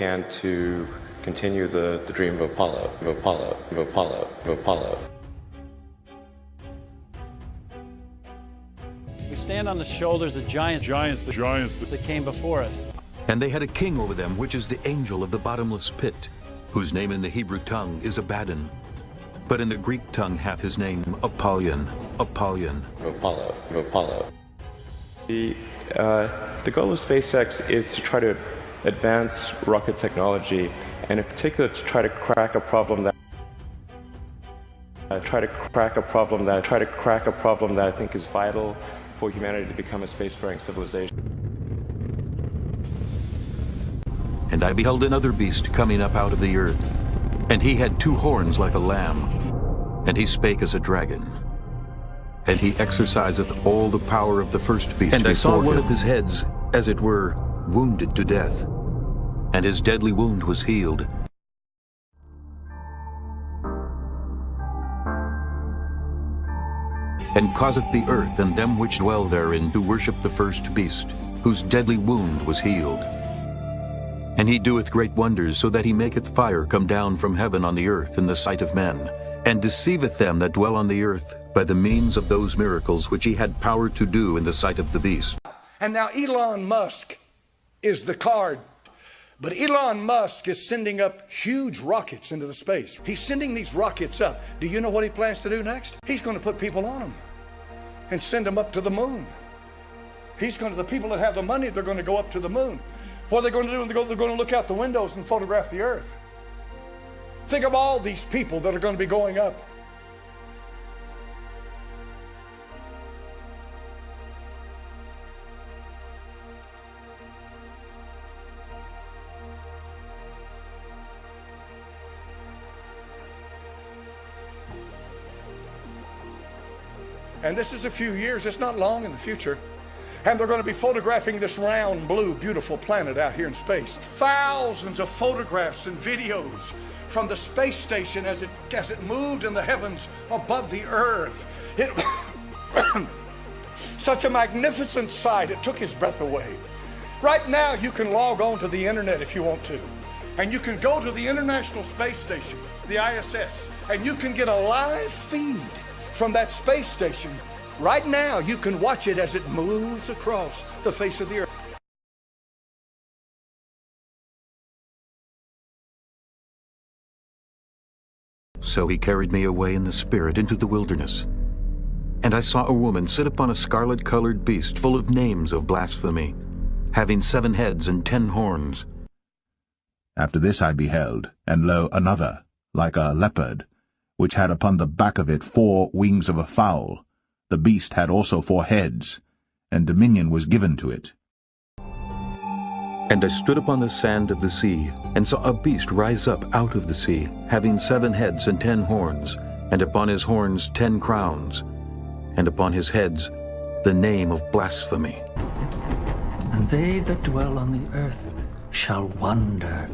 and to continue the dream of Apollo. We stand on the shoulders of giants that came before us. And they had a king over them, which is the angel of the bottomless pit, whose name in the Hebrew tongue is Abaddon, but in the Greek tongue hath his name Apollyon. Apollo. The goal of SpaceX is to try to advance rocket technology, and in particular to try to crack a problem that I think is vital for humanity to become a spacefaring civilization. And I beheld another beast coming up out of the earth, and he had 2 horns like a lamb, and he spake as a dragon. And he exerciseth all the power of the first beast. And I saw one of his heads, as it were, wounded to death, and his deadly wound was healed. And causeth the earth and them which dwell therein to worship the first beast, whose deadly wound was healed. And he doeth great wonders, so that he maketh fire come down from heaven on the earth in the sight of men, and deceiveth them that dwell on the earth by the means of those miracles which he had power to do in the sight of the beast. And now Elon Musk is the card. But Elon Musk is sending up huge rockets into the space. He's sending these rockets up. Do you know what he plans to do next? He's going to put people on them and send them up to the moon. The people that have the money, they're going to go up to the moon. What are they going to do? They're going to look out the windows and photograph the earth. Think of all these people that are going to be going up. And this is a few years, it's not long in the future. And they're going to be photographing this round, blue, beautiful planet out here in space. Thousands of photographs and videos from the space station as it moved in the heavens above the earth. Such a magnificent sight, it took his breath away. Right now, you can log on to the internet if you want to. And you can go to the International Space Station, the ISS, and you can get a live feed from that space station. Right now, you can watch it as it moves across the face of the earth. So he carried me away in the spirit into the wilderness. And I saw a woman sit upon a scarlet-colored beast full of names of blasphemy, having 7 heads and 10 horns. After this I beheld, and lo, another, like a leopard, which had upon the back of it 4 wings of a fowl. The beast had also 4 heads, and dominion was given to it. And I stood upon the sand of the sea, and saw a beast rise up out of the sea, having 7 heads and 10 horns, and upon his horns 10 crowns, and upon his heads the name of blasphemy. And they that dwell on the earth shall wonder,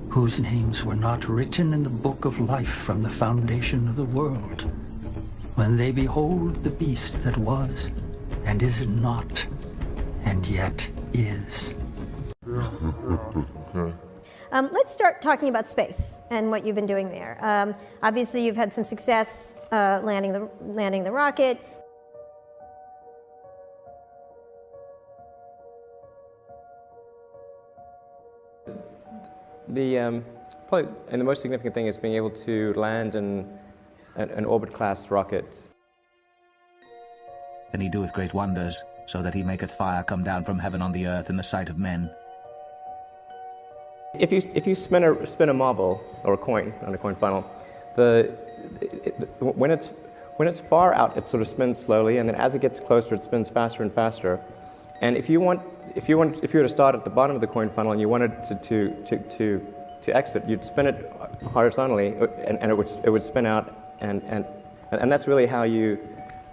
whose names were not written in the book of life from the foundation of the world, when they behold the beast that was, and is not, and yet is. Let's start talking about space and what you've been doing there. Obviously, you've had some success landing the rocket. Probably and the most significant thing is being able to land an orbit-class rocket. And he doeth great wonders, so that he maketh fire come down from heaven on the earth in the sight of men. If you spin a marble or a coin on a coin funnel, when it's far out, it sort of spins slowly, and then as it gets closer, it spins faster and faster. And if you were to start at the bottom of the coin funnel and you wanted to exit, you'd spin it horizontally, and it would spin out, and that's really how you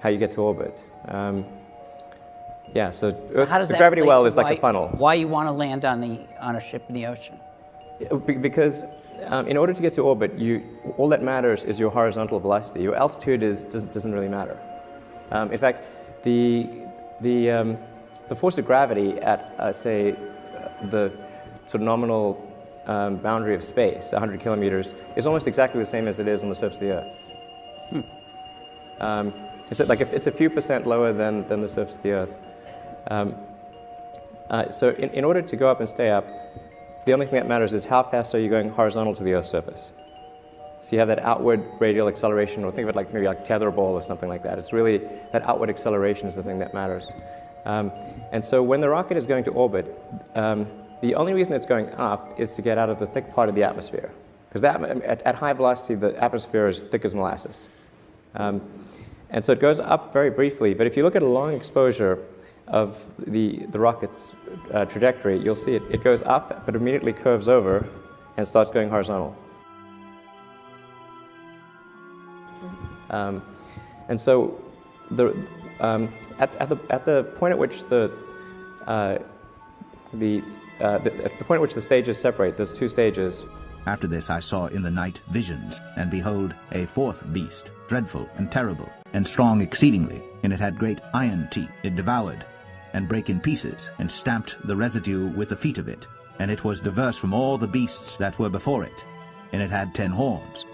get to orbit. So the gravity well is like a funnel. Why you want to land on a ship in the ocean? Because in order to get to orbit, all that matters is your horizontal velocity. Your altitude doesn't really matter. In fact, the force of gravity at say the sort of nominal boundary of space, 100 kilometers, is almost exactly the same as it is on the surface of the Earth. It's a few percent lower than the surface of the Earth. So in order to go up and stay up, the only thing that matters is how fast are you going horizontal to the Earth's surface. So you have that outward radial acceleration, or think of it like maybe like tetherball or something like that. It's really that outward acceleration is the thing that matters. And so when the rocket is going to orbit, the only reason it's going up is to get out of the thick part of the atmosphere. Because at high velocity, the atmosphere is thick as molasses. And so it goes up very briefly, but if you look at a long exposure of the rocket's trajectory, you'll see it goes up, but immediately curves over and starts going horizontal. And so at the point at which the point at which the stages separate, those two stages. After this I saw in the night visions, and behold, a fourth beast, dreadful and terrible, and strong exceedingly, and it had great iron teeth. It devoured, and brake in pieces, and stamped the residue with the feet of it. And it was diverse from all the beasts that were before it, and it had 10 horns.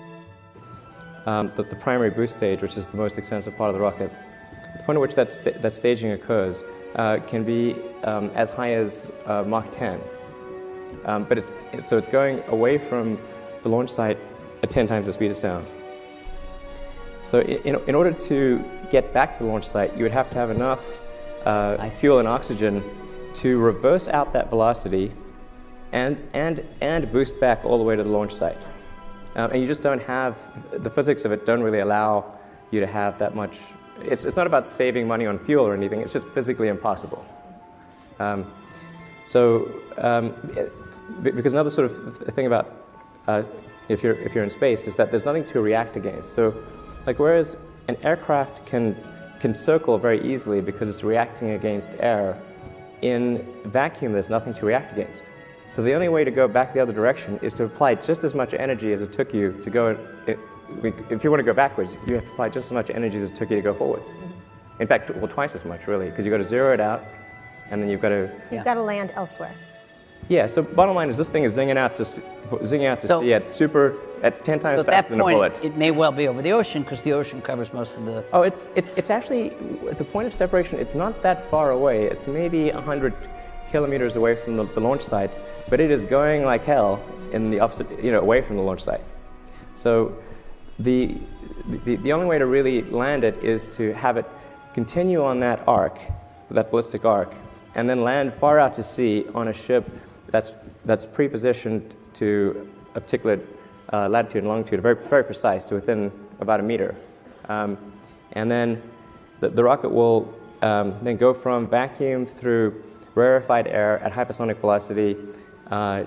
The primary boost stage, which is the most expensive part of the rocket, the point at which that staging occurs can be as high as Mach 10. But it's going away from the launch site at 10 times the speed of sound. So in order to get back to the launch site, you would have to have enough fuel and oxygen to reverse out that velocity and boost back all the way to the launch site. And you just don't have, the physics of it don't really allow you to have that much. It's not about saving money on fuel or anything, it's just physically impossible. Because another sort of thing about if you're in space is that there's nothing to react against. So, like whereas an aircraft can circle very easily because it's reacting against air, in vacuum there's nothing to react against. So the only way to go back the other direction is to apply just as much energy as it took you to go. If you want to go backwards, you have to apply just as much energy as it took you to go forwards. In fact, well, twice as much really, because you've got to zero it out, and then you've got to. So you've got to land elsewhere. Yeah. So bottom line is this thing is zinging out to sea at 10 times faster than a bullet. At that point, it may well be over the ocean because the ocean covers most of the. Oh, it's actually at the point of separation. It's not that far away. It's maybe 100 kilometers away from the launch site, but it is going like hell in the opposite, away from the launch site. So the only way to really land it is to have it continue on that arc, that ballistic arc, and then land far out to sea on a ship that's pre-positioned to a particular latitude and longitude, very, very precise, to within about a meter. And then the rocket will then go from vacuum through rarefied air at hypersonic velocity. So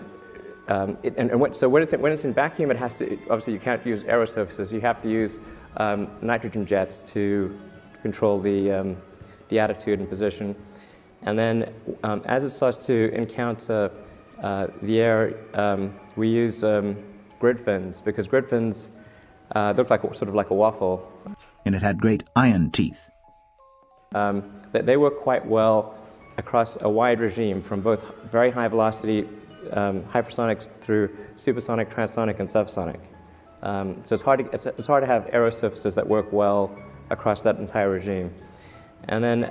when it's in vacuum, it has to, obviously you can't use aerosurfaces, you have to use nitrogen jets to control the attitude and position. And then as it starts to encounter the air, we use grid fins, because grid fins look like sort of like a waffle. And it had great iron teeth. They work quite well across a wide regime, from both very high velocity hypersonics through supersonic, transonic, and subsonic. So it's hard to have aerosurfaces that work well across that entire regime. And then,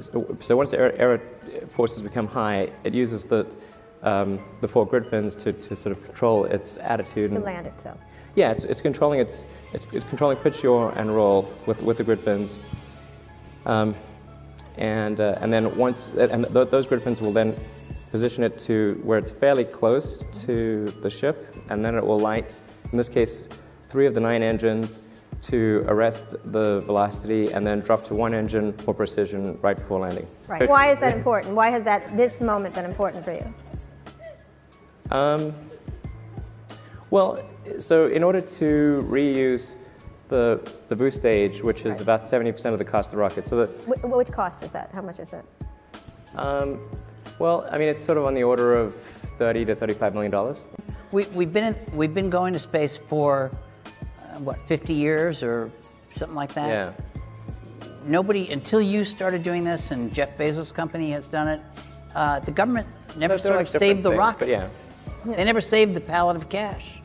so once the air forces become high, it uses the four grid fins to sort of control its attitude. To land itself. Yeah, it's controlling it's controlling pitch, yaw, and roll with the grid fins. And then those grid fins will then position it to where it's fairly close to the ship, and then it will light, in this case, 3 of the 9 engines to arrest the velocity, and then drop to 1 engine for precision right before landing. Right. Why is that important? Why has this moment been important for you? Well, so in order to reuse the boost stage, which is about 70% of the cost of the rocket. So which cost is that? How much is that? Well, I mean, it's sort of on the order of $30 to $35 million. We've been going to space for 50 years or something like that. Yeah. Nobody, until you started doing this, and Jeff Bezos' company has done it, the government never sort of saved the rockets. But yeah. They never saved the pallet of cash.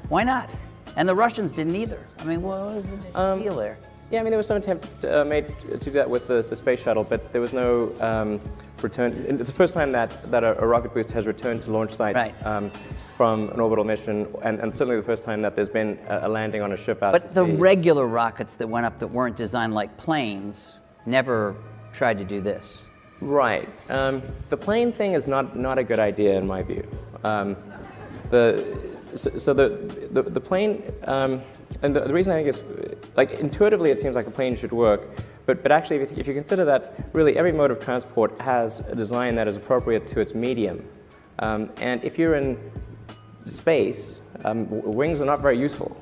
Why not? And the Russians didn't either. I mean, what was the deal there? Yeah, I mean, there was some attempt made to do that with the space shuttle, but there was no return. It's the first time that a rocket boost has returned to launch site from an orbital mission, and certainly the first time that there's been a landing on a ship out But to the sea. regular rockets that went up that weren't designed like planes never tried to do this. Right. The plane thing is not a good idea in my view. The plane, and the reason I think is, like, intuitively it seems like a plane should work, but actually if you consider that really every mode of transport has a design that is appropriate to its medium. And if you're in space, wings are not very useful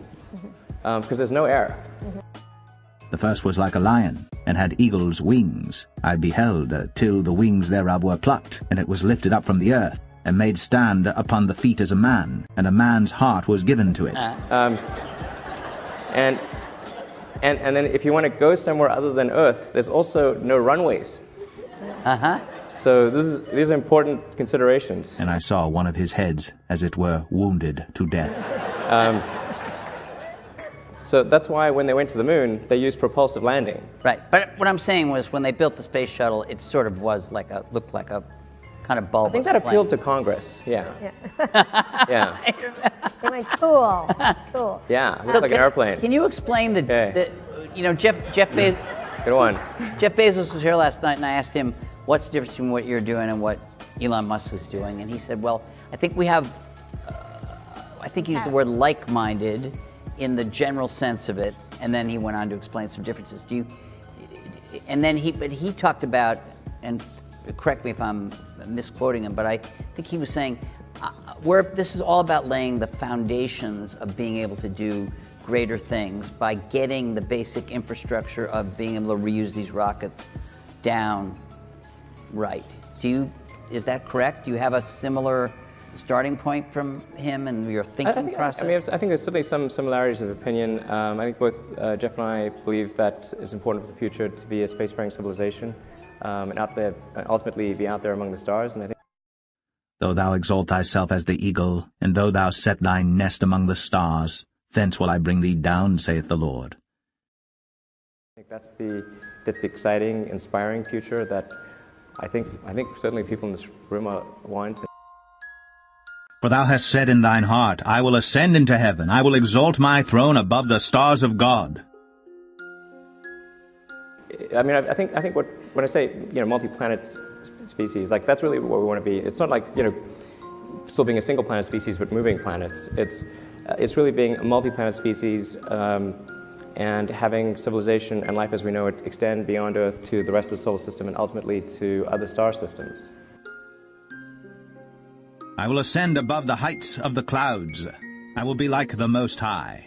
because there's no air. The first was like a lion, and had eagle's wings. I beheld till the wings thereof were plucked, and it was lifted up from the earth, and made stand upon the feet as a man, and a man's heart was given to it. And then if you want to go somewhere other than Earth, there's also no runways. So these are important considerations. And I saw one of his heads, as it were, wounded to death. So that's why when they went to the moon, they used propulsive landing. Right, but what I'm saying was when they built the space shuttle, it sort of was like looked like a kind of bulbous I think that appealed plane. to Congress, yeah. Yeah. They went, cool, cool. Yeah, it looked like an airplane. Can you explain the you know, Jeff Bezos? Good one. Jeff Bezos was here last night, and I asked him, what's the difference between what you're doing and what Elon Musk is doing? And he said, well, I think we have, I think he used the word like-minded in the general sense of it, and then he went on to explain some differences. And then he talked about, and correct me if I'm misquoting him, but I think he was saying, this is all about laying the foundations of being able to do greater things by getting the basic infrastructure of being able to reuse these rockets down right. Is that correct? Do you have a similar starting point from him and your thinking process? I think there's certainly some similarities of opinion. I think both Jeff and I believe that it's important for the future to be a spacefaring civilization and ultimately be out there among the stars. And I think, Though thou exalt thyself as the eagle, and though thou set thy nest among the stars, thence will I bring thee down, saith the Lord. I think that's the exciting, inspiring future that I think certainly people in this room want. For thou hast said in thine heart, I will ascend into heaven, I will exalt my throne above the stars of God. I mean, I think when I say, multi-planet species, like, that's really what we want to be. It's not like, still being a single planet species but moving planets. It's really being a multi-planet species and having civilization and life as we know it extend beyond Earth to the rest of the solar system and ultimately to other star systems. I will ascend above the heights of the clouds. I will be like the Most High.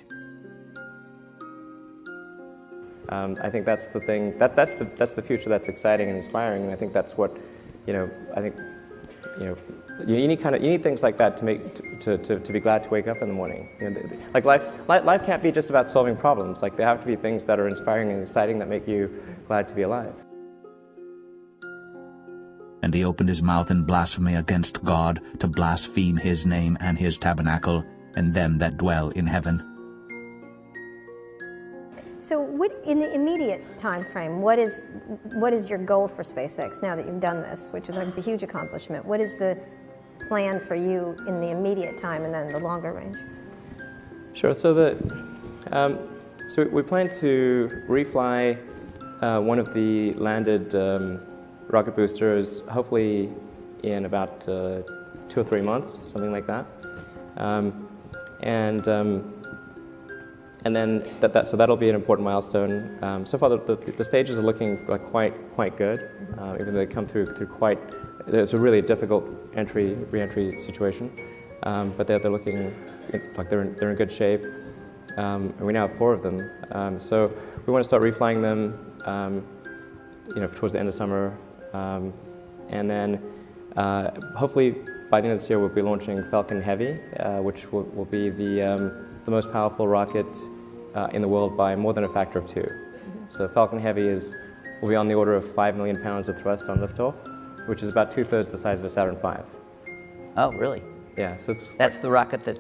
I think that's the thing. That's the future that's exciting and inspiring, and I think that's what, you need things like that to be glad to wake up in the morning. Like life can't be just about solving problems. Like, there have to be things that are inspiring and exciting that make you glad to be alive. And he opened his mouth in blasphemy against God, to blaspheme his name and his tabernacle, and them that dwell in heaven. So what, in the immediate time frame, what is your goal for SpaceX now that you've done this, which is a huge accomplishment? What is the plan for you in the immediate time and then the longer range? Sure. So we plan to refly one of the landed rocket boosters, hopefully in about 2 or 3 months, something like that. And then so that'll be an important milestone. So far, the stages are looking like quite good, even though they come through quite. It's a really difficult re-entry situation, but they're looking like they're in good shape, and we now have 4 of them. So we want to start reflying them, towards the end of summer, and then hopefully by the end of this year we'll be launching Falcon Heavy, which will be the most powerful rocket in the world by more than a factor of 2. So Falcon Heavy will be on the order of 5 million pounds of thrust on liftoff, which is about 2/3 the size of a Saturn V. Oh, really? Yeah, so it's That's the rocket that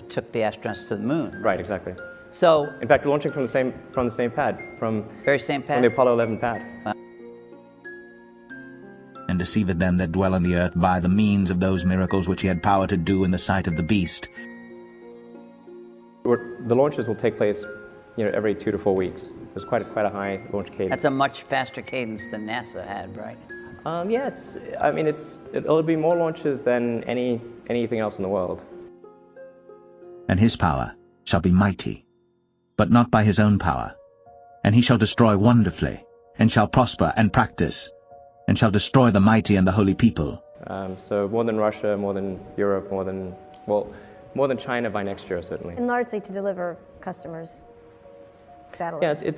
took the astronauts to the moon. right, exactly. So, In fact, we're launching from the same pad, from very same from pad. the Apollo 11 pad. And deceived them that dwell on the earth by the means of those miracles which he had power to do in the sight of the beast. The launches will take place, every 2 to 4 weeks. There's quite a high launch cadence. That's a much faster cadence than NASA had, right? Yeah, it'll be more launches than anything else in the world. And his power shall be mighty, but not by his own power. And he shall destroy wonderfully, and shall prosper and practice, and shall destroy the mighty and the holy people. So more than Russia, more than Europe, more than China by next year, certainly. And largely to deliver customers satellites. Yeah,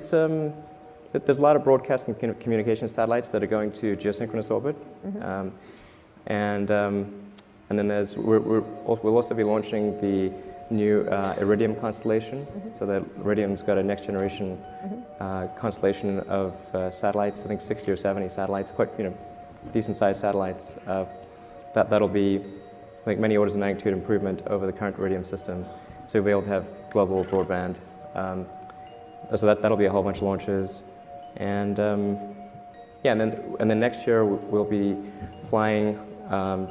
there's a lot of broadcast and communication satellites that are going to geosynchronous orbit, and then we'll also be launching the new Iridium constellation. So that Iridium's got a next generation constellation of satellites. I think 60 or 70 satellites, quite decent sized satellites. That'll be, I think, many orders of magnitude improvement over the current Iridium system. So we'll be able to have global broadband. So that'll be a whole bunch of launches. And and then next year we'll be flying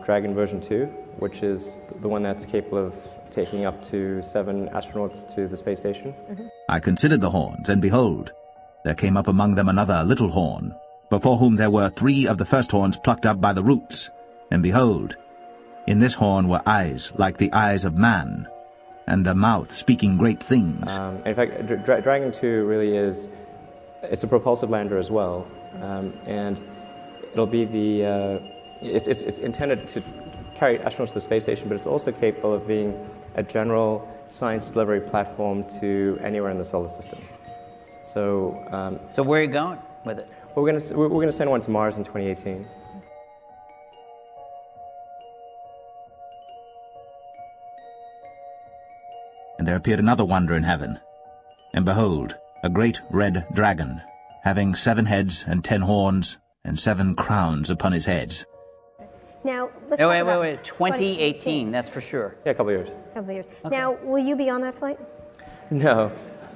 Dragon version 2, which is the one that's capable of taking up to 7 astronauts to the space station. I considered the horns, and behold, there came up among them another little horn, before whom there were 3 of the first horns plucked up by the roots. And behold, in this horn were eyes like the eyes of man, and a mouth speaking great things. In fact, Dragon 2 really it's a propulsive lander as well, and it'll be it's intended to carry astronauts to the space station, but it's also capable of being a general science delivery platform to anywhere in the solar system. So, So where are you going with it? we're going to send one to Mars in 2018. And there appeared another wonder in heaven. And behold, a great red dragon, having 7 heads and 10 horns, and 7 crowns upon his heads. Now, let's talk about Wait. 2018, that's for sure. Yeah, a couple of years. Couple of years. Now, will you be on that flight? No.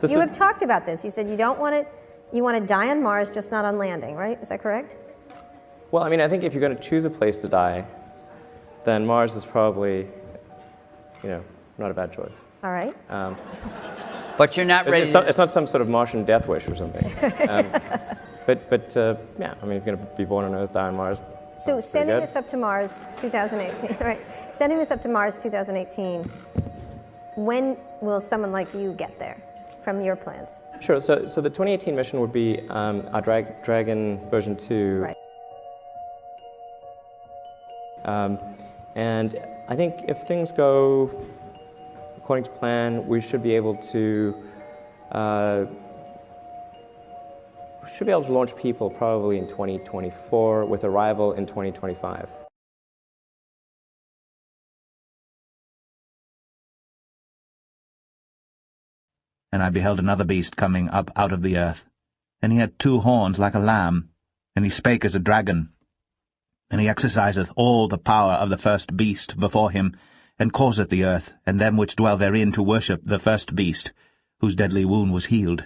You have talked about this. You said you don't want it. You want to die on Mars, just not on landing, right? Is that correct? Well, I mean, I think if you're going to choose a place to die, then Mars is probably, not a bad choice. All right. But you're not ready. It's not some sort of Martian death wish or something. But yeah, I mean, if you're going to be born on Earth, die on Mars. So sending this up to Mars 2018, right? Sending this up to Mars 2018, when will someone like you get there from your plans? Sure, so the 2018 mission would be our Dragon version 2. Right. And I think if things go according to plan, we should be able to launch people probably in 2024 with arrival in 2025. And I beheld another beast coming up out of the earth, and he had 2 horns like a lamb, and he spake as a dragon. And he exerciseth all the power of the first beast before him, and causeth the earth and them which dwell therein to worship the first beast, whose deadly wound was healed.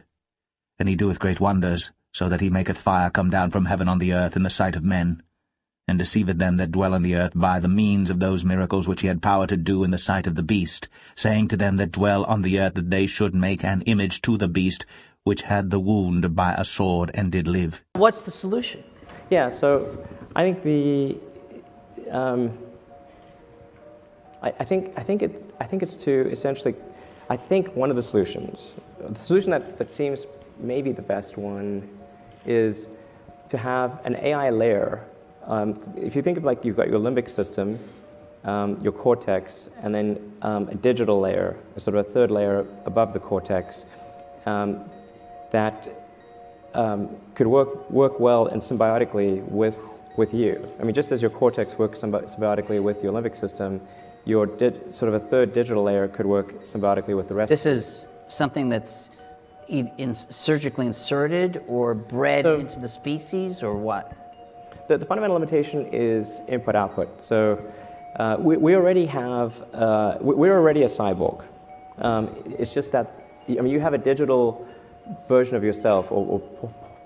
And he doeth great wonders, so that he maketh fire come down from heaven on the earth in the sight of men, and deceiveth them that dwell on the earth by the means of those miracles which he had power to do in the sight of the beast, saying to them that dwell on the earth that they should make an image to the beast, which had the wound by a sword and did live. What's the solution? Yeah, so I think I think it's to essentially, I think one of the solutions that seems maybe the best one is to have an AI layer. If you think of like you've got your limbic system, your cortex, and then a digital layer, sort of a third layer above the cortex, that could work well and symbiotically with you. I mean, just as your cortex works symbiotically with your limbic system, your sort of a third digital layer could work symbiotically with the rest. This is something that's surgically inserted or bred into the species, or what? The fundamental limitation is input-output. So We already have, we're already a cyborg. It's just that, I mean, you have a digital version of yourself or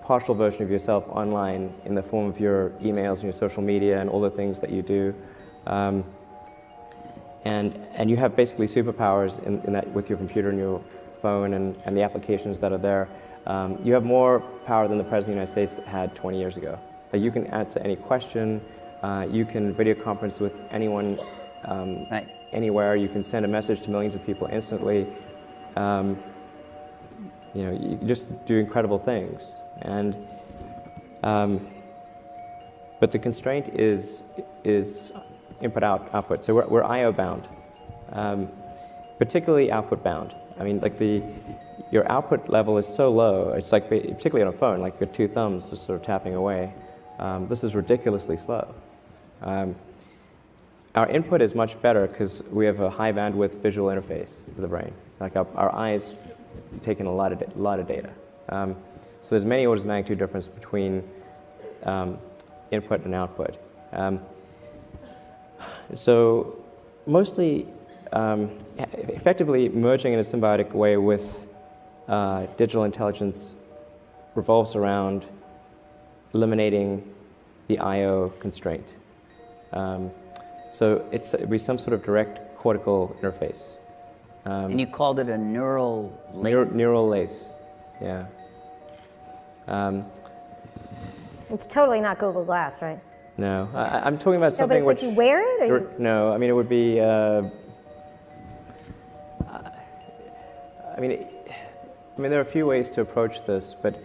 partial version of yourself online in the form of your emails and your social media and all the things that you do. And you have basically superpowers in that with your computer and your phone and the applications that are there. You have more power than the President of the United States had 20 years ago. That you can answer any question, you can video conference with anyone anywhere, you can send a message to millions of people instantly. You know, you can just do incredible things. And but the constraint is input-output. So we're I/O bound, particularly output bound. I mean, like your output level is so low. It's like, particularly on a phone, like your two thumbs are sort of tapping away. This is ridiculously slow. Our input is much better because we have a high bandwidth visual interface to the brain. Like our eyes take in a lot of data. So there's many orders of magnitude difference between input and output. So mostly, effectively merging in a symbiotic way with digital intelligence revolves around eliminating the I/O constraint. So it'd be some sort of direct cortical interface. And you called it a neural lace? Neural lace, yeah. It's totally not Google Glass, right? No, I'm talking about something but it's like you wear it? Or No, I mean, it would be, I mean, there are a few ways to approach this, but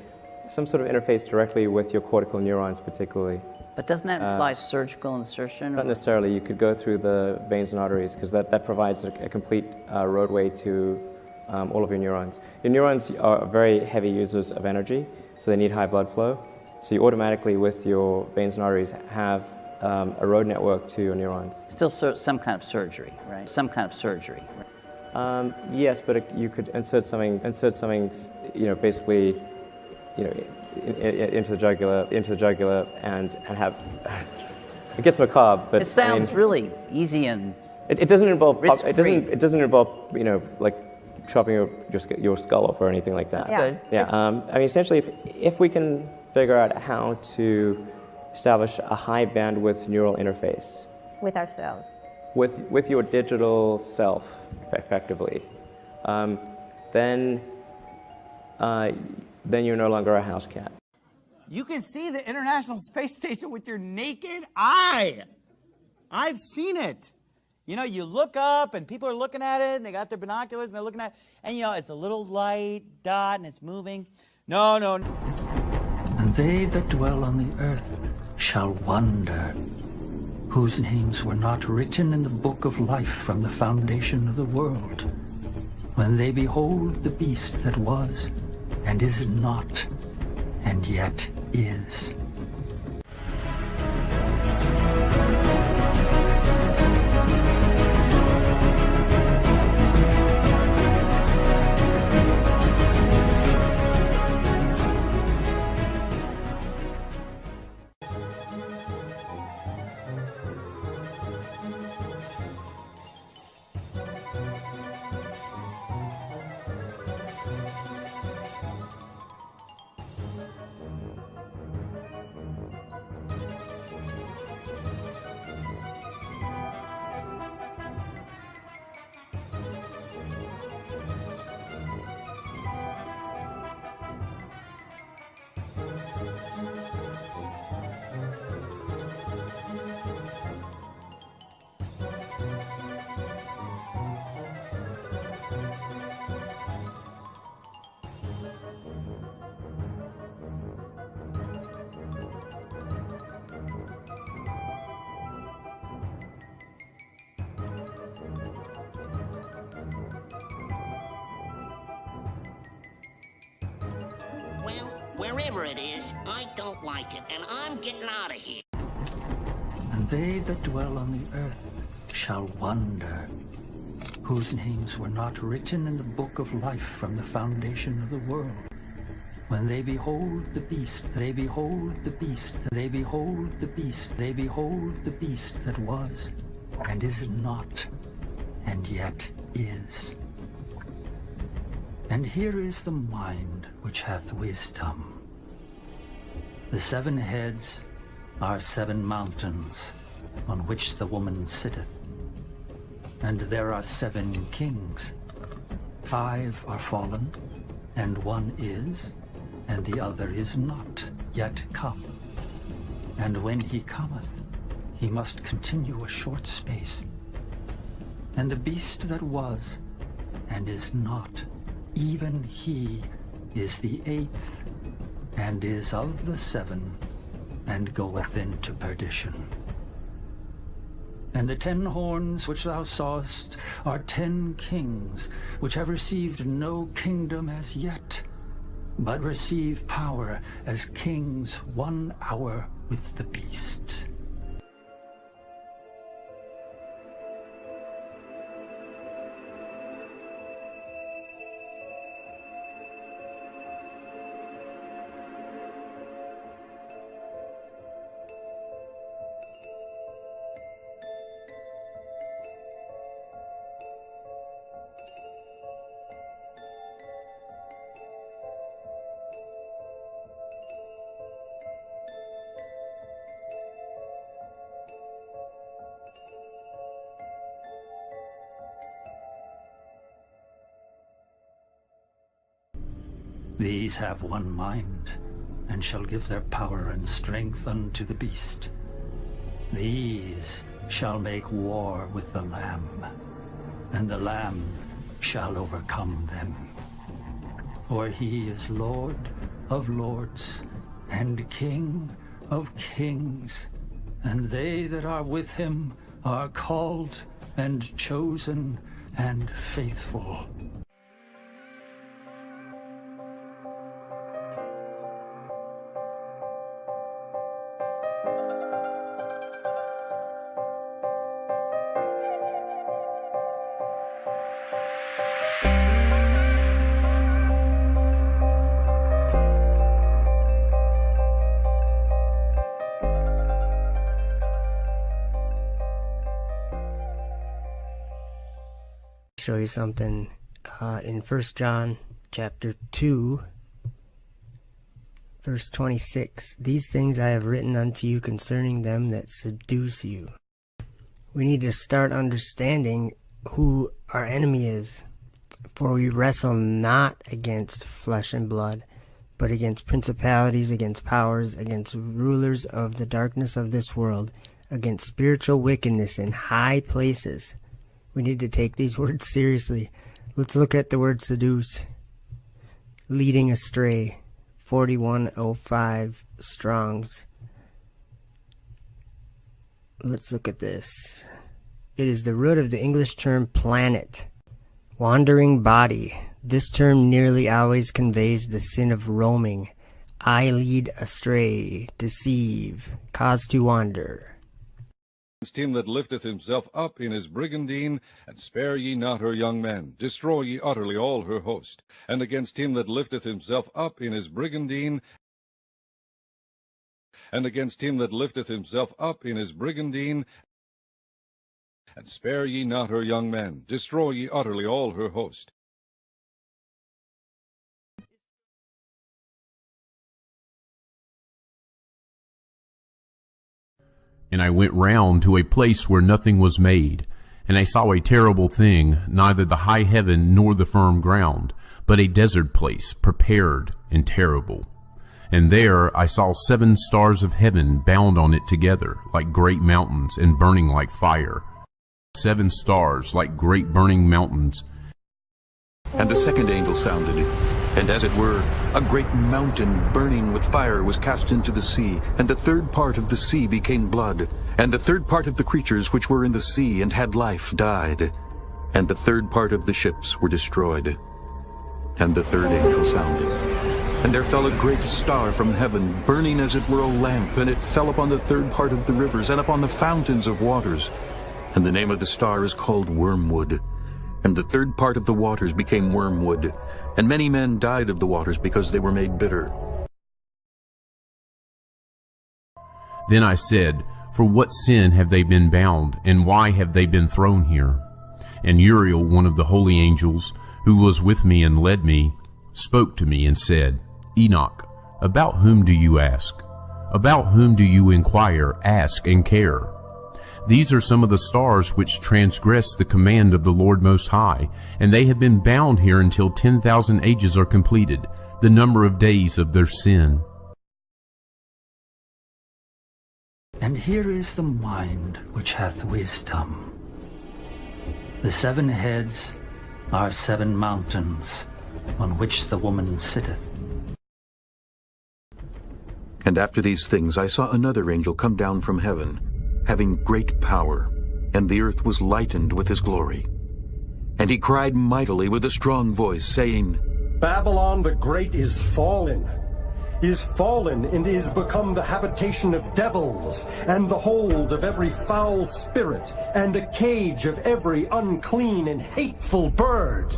some sort of interface directly with your cortical neurons particularly. But doesn't that imply surgical insertion? Not necessarily. You could go through the veins and arteries because that provides a complete roadway to all of your neurons. Your neurons are very heavy users of energy, so they need high blood flow. So you automatically, with your veins and arteries, have a road network to your neurons. Still some kind of surgery, right? Some kind of surgery. Yes, but you could insert something, you know, basically, you know, into the jugular, and have. It gets macabre, but it sounds really easy and. It doesn't involve. Risk-free. It doesn't involve, you know, like chopping your skull off or anything like that. That's good. Yeah. I mean, essentially, if we can figure out how to establish a high bandwidth neural interface with ourselves. With your digital self, effectively, then you're no longer a house cat. You can see the International Space Station with your naked eye. I've seen it. You know, you look up and people are looking at it and they got their binoculars and they're looking at it, and you know, it's a little light dot and it's moving. No. And they that dwell on the earth shall wonder, whose names were not written in the book of life from the foundation of the world, when they behold the beast that was, and is not, and yet is. Wherever it is, I don't like it, and I'm getting out of here. And they that dwell on the earth shall wonder, whose names were not written in the book of life from the foundation of the world, when they behold the beast, they behold the beast, they behold the beast, they behold the beast that was, and is not, and yet is. And here is the mind which hath wisdom. The 7 heads are 7 mountains on which the woman sitteth. And there are 7 kings. 5 are fallen, and 1 is, and the other is not yet come. And when he cometh, he must continue a short space. And the beast that was, and is not, even he is the 8th, and is of the 7, and goeth into perdition. And the 10 horns which thou sawest are 10 kings, which have received no kingdom as yet, but receive power as kings 1 hour with the beast. These have 1 mind, and shall give their power and strength unto the beast. These shall make war with the Lamb, and the Lamb shall overcome them. For he is Lord of lords, and King of kings, and they that are with him are called, and chosen, and faithful. Show you something in 1 John chapter 2 verse 26. These things I have written unto you concerning them that seduce you. We need to start understanding who our enemy is. For we wrestle not against flesh and blood, but against principalities, against powers, against rulers of the darkness of this world, against spiritual wickedness in high places. We need to take these words seriously. Let's look at the word seduce. Leading astray, 4105 Strong's. Let's look at this. It is the root of the English term planet. Wandering body. This term nearly always conveys the sin of roaming. I lead astray, deceive, cause to wander. Against him that lifteth himself up in his brigandine, and spare ye not her young men, destroy ye utterly all her host. And against him that lifteth himself up in his brigandine, and against him that lifteth himself up in his brigandine, and spare ye not her young men, destroy ye utterly all her host. And I went round to a place where nothing was made, and I saw a terrible thing, neither the high heaven nor the firm ground, but a desert place, prepared and terrible. And there I saw 7 stars of heaven bound on it together, like great mountains, and burning like fire. 7 stars, like great burning mountains. And the second angel sounded, and as it were, a great mountain burning with fire was cast into the sea, and the 3rd part of the sea became blood, and the 3rd part of the creatures which were in the sea and had life died, and the 3rd part of the ships were destroyed. And the 3rd angel sounded, and there fell a great star from heaven, burning as it were a lamp, and it fell upon the 3rd part of the rivers, and upon the fountains of waters. And the name of the star is called Wormwood. And the 3rd part of the waters became wormwood, and many men died of the waters because they were made bitter. Then I said, For what sin have they been bound, and why have they been thrown here? And Uriel, one of the holy angels, who was with me and led me, spoke to me and said, Enoch, about whom do you ask? About whom do you inquire, ask, and care? These are some of the stars which transgress the command of the Lord Most High, and they have been bound here until 10,000 ages are completed, the number of days of their sin. And here is the mind which hath wisdom. The 7 heads are 7 mountains, on which the woman sitteth. And after these things I saw another angel come down from heaven, having great power, and the earth was lightened with his glory. And he cried mightily with a strong voice, saying, Babylon the Great is fallen, and is become the habitation of devils, and the hold of every foul spirit, and a cage of every unclean and hateful bird.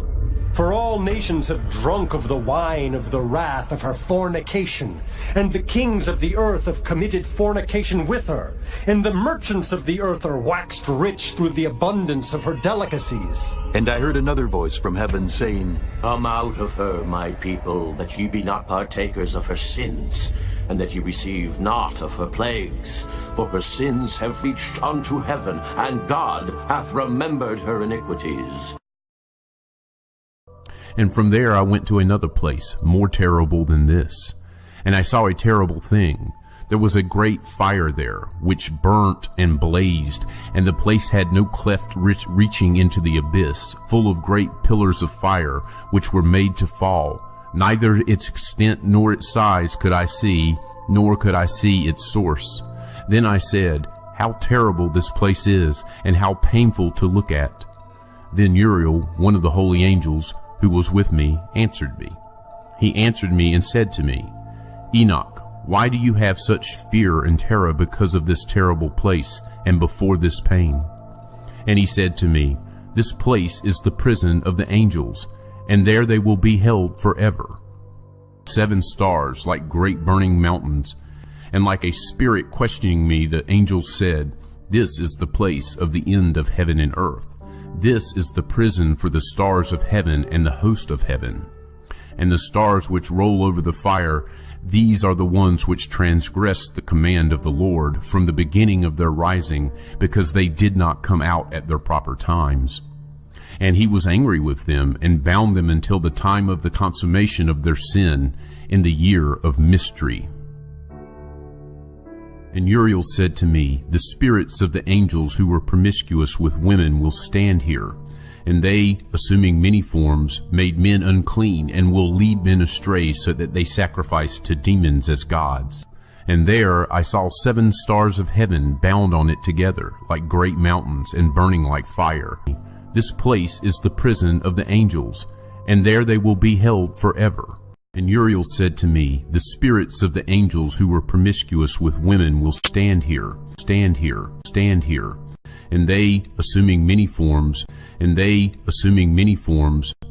For all nations have drunk of the wine of the wrath of her fornication, and the kings of the earth have committed fornication with her, and the merchants of the earth are waxed rich through the abundance of her delicacies. And I heard another voice from heaven saying, Come out of her, my people, that ye be not partakers of her sins, and that ye receive not of her plagues. For her sins have reached unto heaven, and God hath remembered her iniquities. And from there I went to another place, more terrible than this. And I saw a terrible thing. There was a great fire there, which burnt and blazed, and the place had no cleft reaching into the abyss, full of great pillars of fire, which were made to fall. Neither its extent nor its size could I see, nor could I see its source. Then I said, How terrible this place is, and how painful to look at. Then Uriel, one of the holy angels, who was with me, answered me. He answered me and said to me, Enoch, why do you have such fear and terror because of this terrible place and before this pain? And he said to me, This place is the prison of the angels, and there they will be held forever. 7 stars like great burning mountains, and like a spirit questioning me, the angels said, This is the place of the end of heaven and earth. This is the prison for the stars of heaven and the host of heaven. And the stars which roll over the fire, these are the ones which transgressed the command of the Lord from the beginning of their rising, because they did not come out at their proper times. And he was angry with them, and bound them until the time of the consummation of their sin, in the year of mystery. And Uriel said to me, The spirits of the angels who were promiscuous with women will stand here, and they, assuming many forms, made men unclean, and will lead men astray, so that they sacrifice to demons as gods. And there I saw 7 stars of heaven bound on it together, like great mountains, and burning like fire. This place is the prison of the angels, and there they will be held forever. And Uriel said to me, The spirits of the angels who were promiscuous with women will stand here, and they, assuming many forms,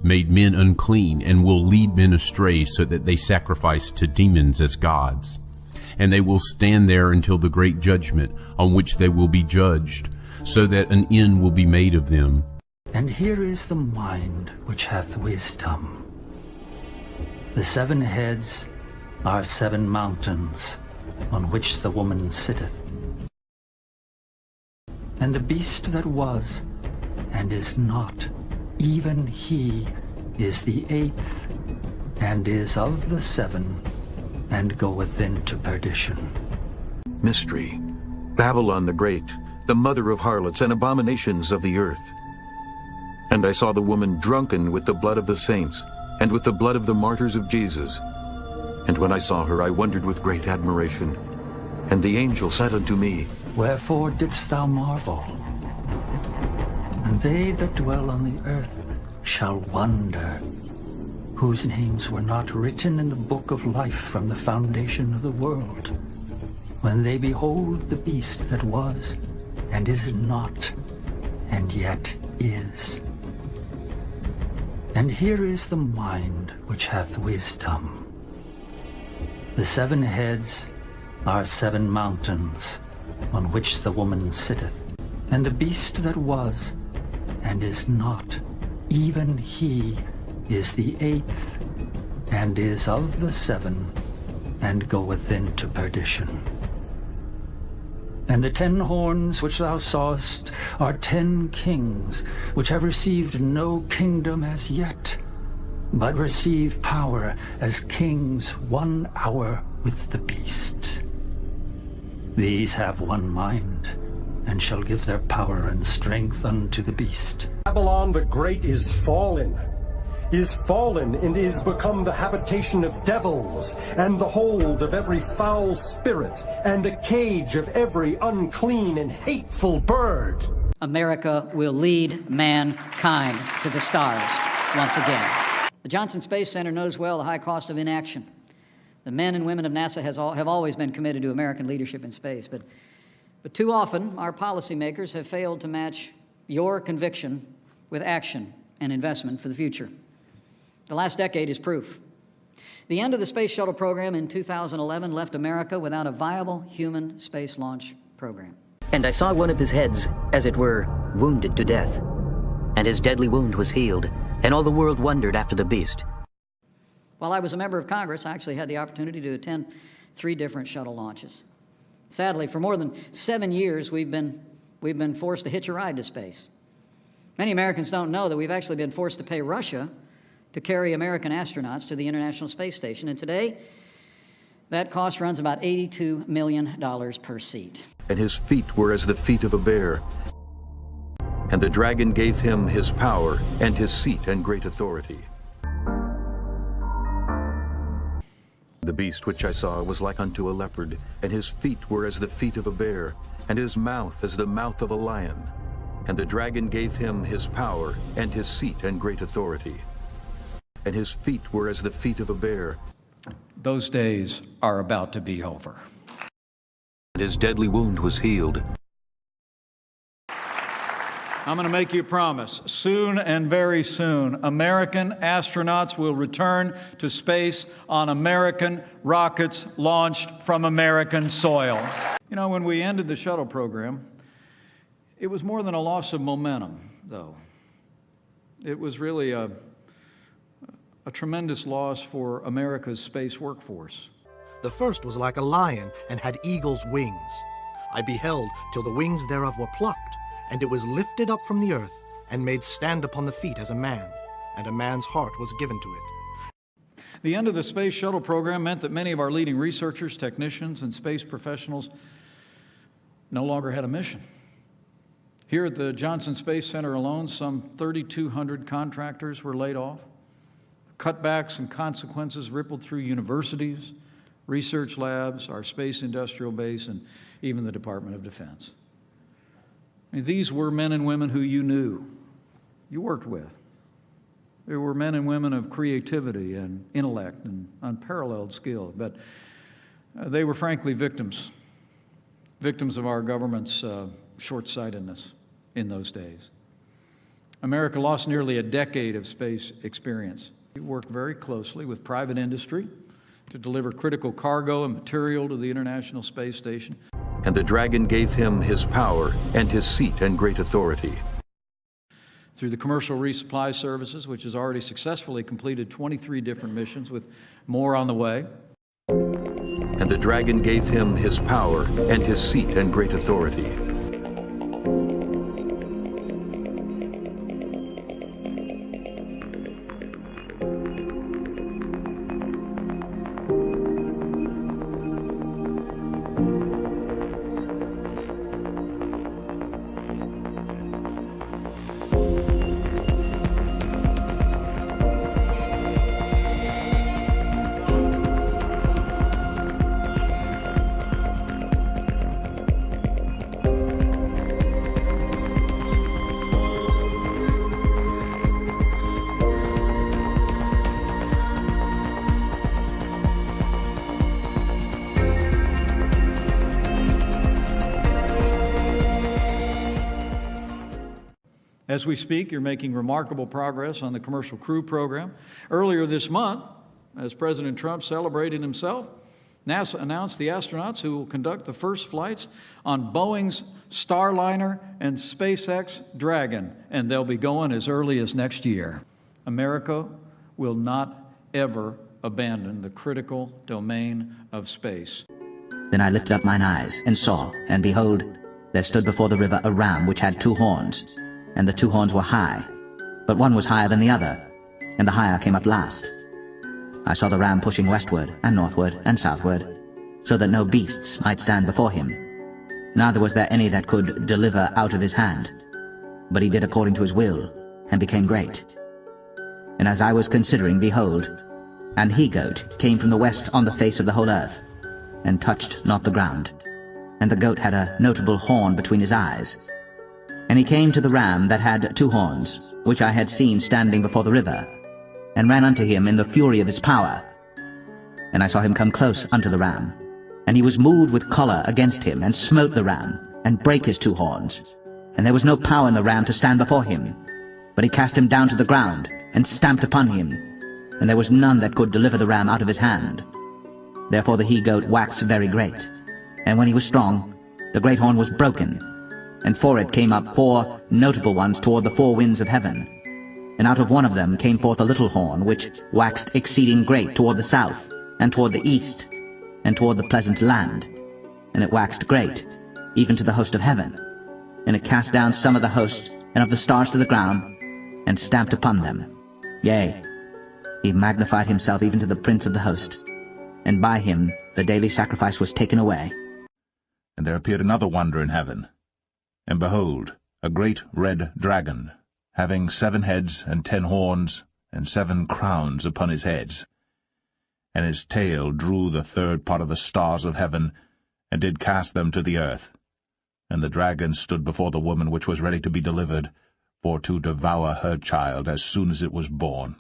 made men unclean, and will lead men astray, so that they sacrifice to demons as gods. And they will stand there until the great judgment, on which they will be judged, so that an end will be made of them. And here is the mind which hath wisdom. The 7 heads are 7 mountains, on which the woman sitteth. And the beast that was, and is not, even he is the 8th, and is of the 7, and goeth into perdition. Mystery, Babylon the Great, the mother of harlots and abominations of the earth. And I saw the woman drunken with the blood of the saints, and with the blood of the martyrs of Jesus. And when I saw her, I wondered with great admiration. And the angel said unto me, Wherefore didst thou marvel? And they that dwell on the earth shall wonder, whose names were not written in the book of life from the foundation of the world, when they behold the beast that was, and is not, and yet is. And here is the mind which hath wisdom. The 7 heads are 7 mountains, on which the woman sitteth, and the beast that was, and is not, even he is the eighth, and is of the seven, and goeth into perdition. And the 10 horns which thou sawest are 10 kings, which have received no kingdom as yet, but receive power as kings 1 hour with the beast. These have one mind, and shall give their power and strength unto the beast. Babylon the Great is fallen, and is become the habitation of devils, and the hold of every foul spirit, and a cage of every unclean and hateful bird. America will lead mankind to the stars once again. The Johnson Space Center knows well the high cost of inaction. The men and women of NASA have always been committed to American leadership in space, but too often our policymakers have failed to match your conviction with action and investment for the future. The last decade is proof. The end of the Space Shuttle program in 2011 left America without a viable human space launch program. And I saw one of his heads, as it were, wounded to death. And his deadly wound was healed, and all the world wondered after the beast. While I was a member of Congress, I actually had the opportunity to attend 3 different shuttle launches. Sadly, for more than 7 years, we've been forced to hitch a ride to space. Many Americans don't know that we've actually been forced to pay Russia to carry American astronauts to the International Space Station. And today, that cost runs about $82 million per seat. And his feet were as the feet of a bear. And the dragon gave him his power and his seat and great authority. The beast which I saw was like unto a leopard, and his feet were as the feet of a bear, and his mouth as the mouth of a lion. And the dragon gave him his power and his seat and great authority. And his feet were as the feet of a bear. Those days are about to be over. And his deadly wound was healed. I'm going to make you a promise. Soon and very soon, American astronauts will return to space on American rockets launched from American soil. You know, when we ended the shuttle program, it was more than a loss of momentum, though. It was really a tremendous loss for America's space workforce. The first was like a lion and had eagle's wings. I beheld till the wings thereof were plucked, and it was lifted up from the earth, and made stand upon the feet as a man, and a man's heart was given to it. The end of the Space Shuttle program meant that many of our leading researchers, technicians, and space professionals no longer had a mission. Here at the Johnson Space Center alone, some 3,200 contractors were laid off. Cutbacks and consequences rippled through universities, research labs, our space industrial base, and even the Department of Defense. I mean, these were men and women who you knew, you worked with. They were men and women of creativity and intellect and unparalleled skill, but they were frankly victims of our government's short-sightedness in those days. America lost nearly a decade of space experience. We worked very closely with private industry to deliver critical cargo and material to the International Space Station. And the dragon gave him his power and his seat and great authority. Through the Commercial Resupply Services, which has already successfully completed 23 different missions with more on the way. And the dragon gave him his power and his seat and great authority. As we speak, you're making remarkable progress on the Commercial Crew Program. Earlier this month, as President Trump celebrated himself, NASA announced the astronauts who will conduct the first flights on Boeing's Starliner and SpaceX Dragon, and they'll be going as early as next year. America will not ever abandon the critical domain of space. Then I lifted up mine eyes, and saw, and behold, there stood before the river a ram which had 2 horns, and the 2 horns were high, but one was higher than the other, and the higher came up last. I saw the ram pushing westward, and northward, and southward, so that no beasts might stand before him. Neither was there any that could deliver out of his hand. But he did according to his will, and became great. And as I was considering, behold, an he-goat came from the west on the face of the whole earth, and touched not the ground. And the goat had a notable horn between his eyes. And he came to the ram that had 2 horns, which I had seen standing before the river, and ran unto him in the fury of his power. And I saw him come close unto the ram, and he was moved with choler against him, and smote the ram, and brake his 2 horns. And there was no power in the ram to stand before him, but he cast him down to the ground, and stamped upon him, and there was none that could deliver the ram out of his hand. Therefore the he-goat waxed very great, and when he was strong, the great horn was broken, and for it came up 4 notable ones toward the 4 winds of heaven. And out of one of them came forth a little horn, which waxed exceeding great toward the south, and toward the east, and toward the pleasant land. And it waxed great, even to the host of heaven. And it cast down some of the host and of the stars to the ground, and stamped upon them. Yea, he magnified himself even to the prince of the host, and by him the daily sacrifice was taken away. And there appeared another wonder in heaven. And behold, a great red dragon, having 7 heads and 10 horns, and 7 crowns upon his heads. And his tail drew the 3rd part of the stars of heaven, and did cast them to the earth. And the dragon stood before the woman which was ready to be delivered, for to devour her child as soon as it was born.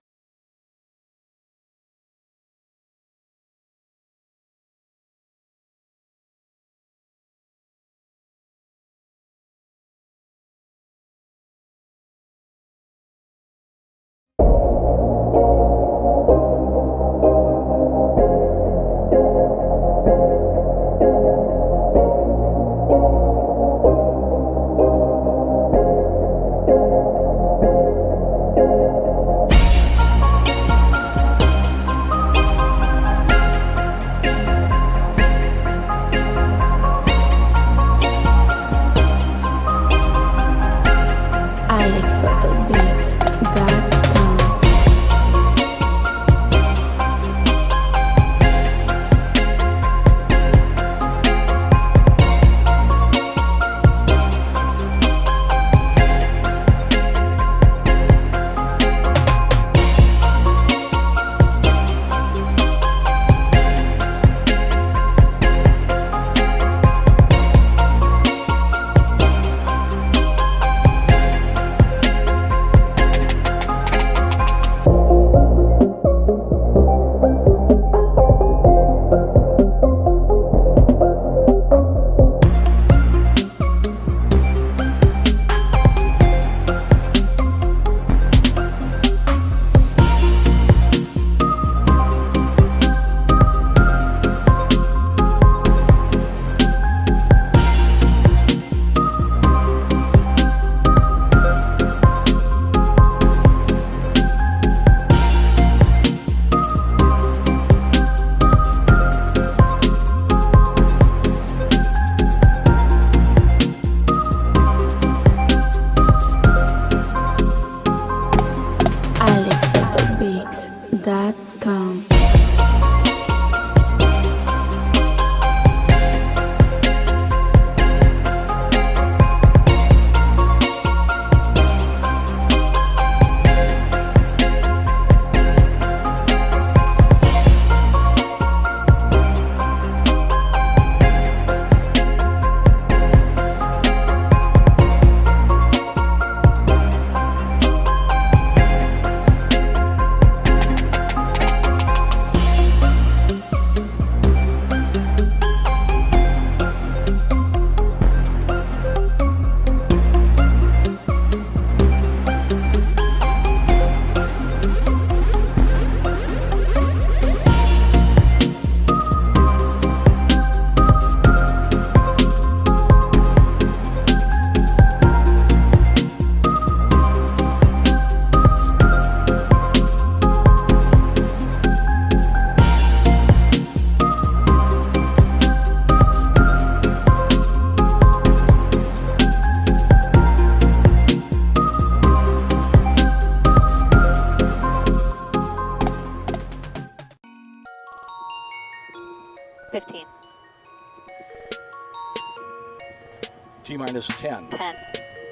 T-minus 10, 10,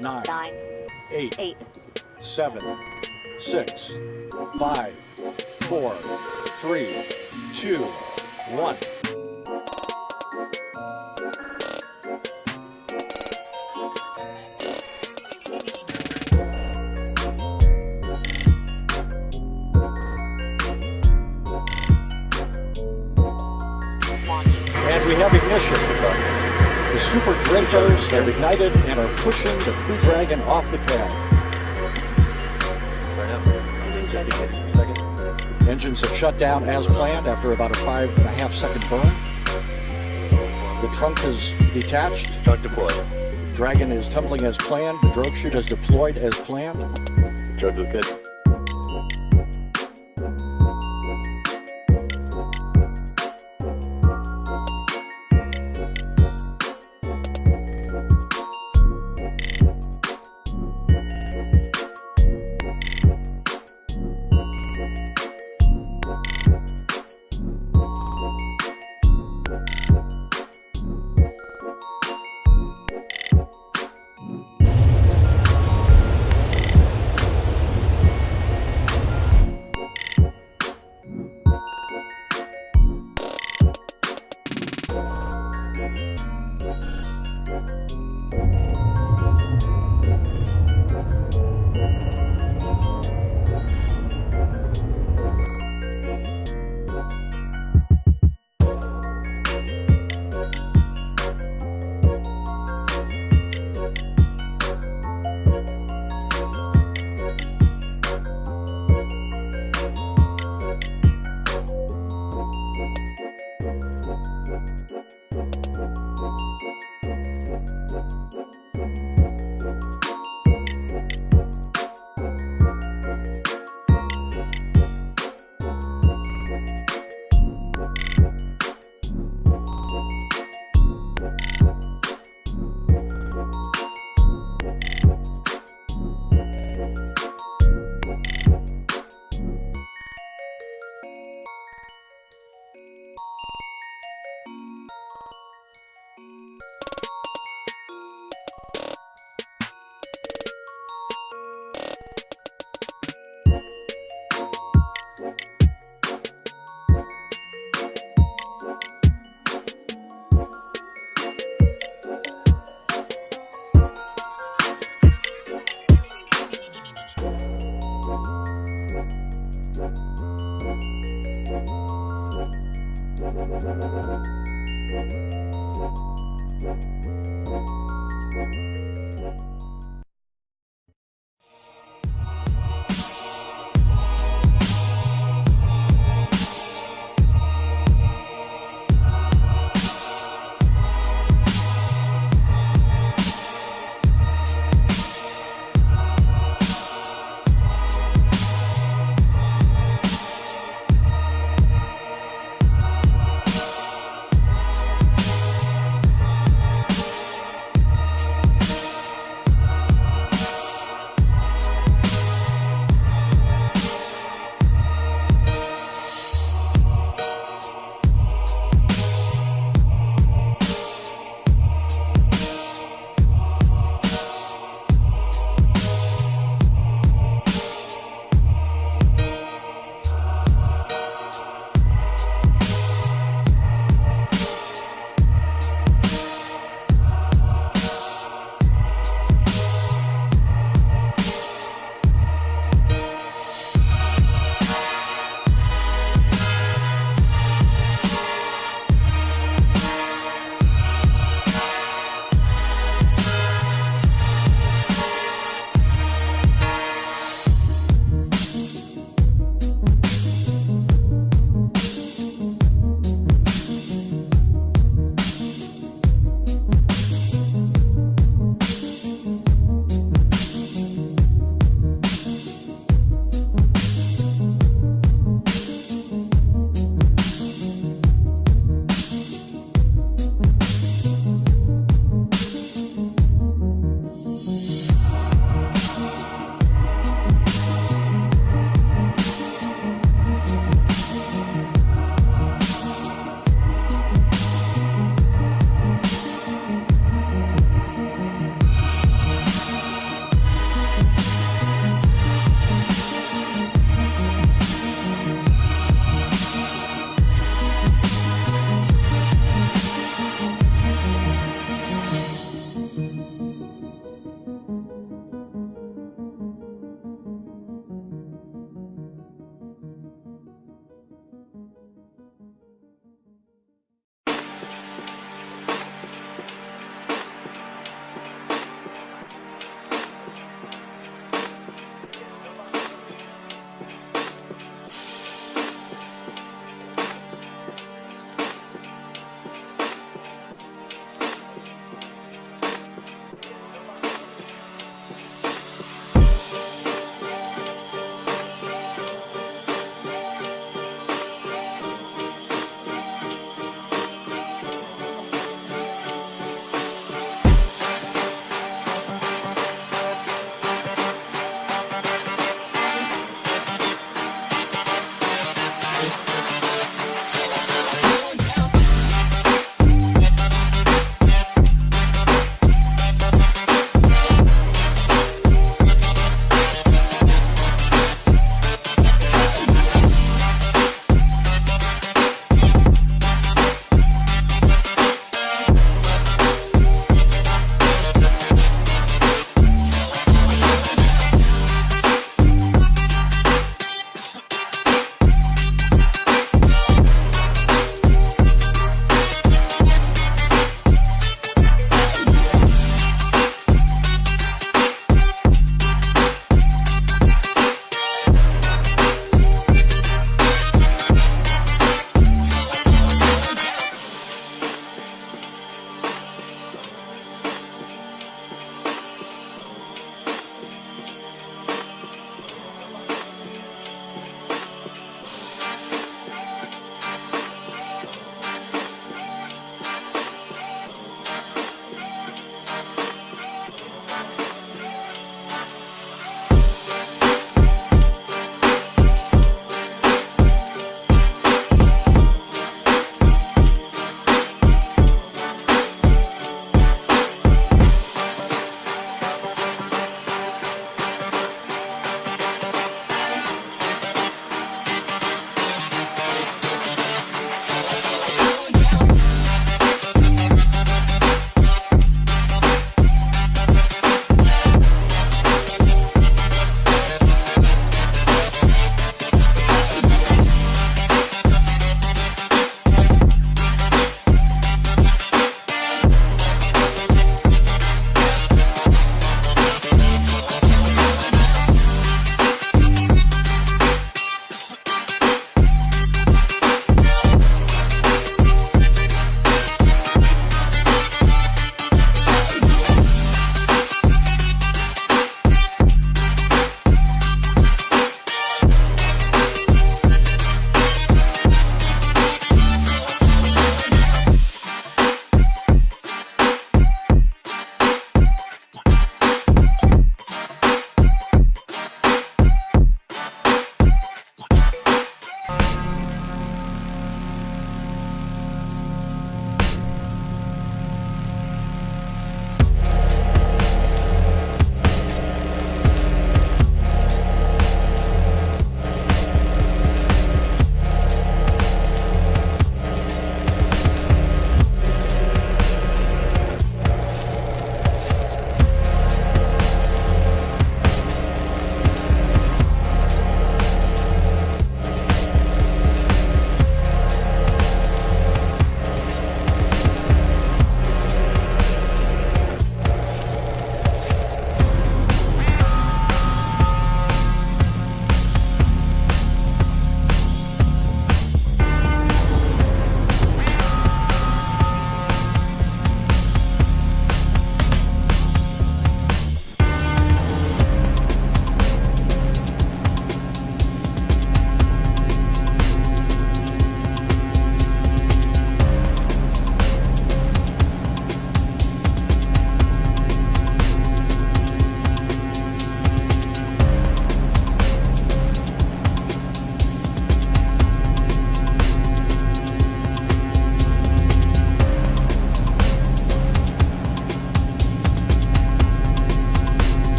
9, 9, 8, 7, 6, 5, 4, 3, 2, 1. And we have ignition. The Super Dracos have ignited and are pushing the Crew Dragon off the pad. Engines have shut down as planned after about a 5.5 second burn. The trunk is detached. Trunk deployed. Dragon is tumbling as planned. The drogue chute is deployed as planned. Drogue is good. Thank you.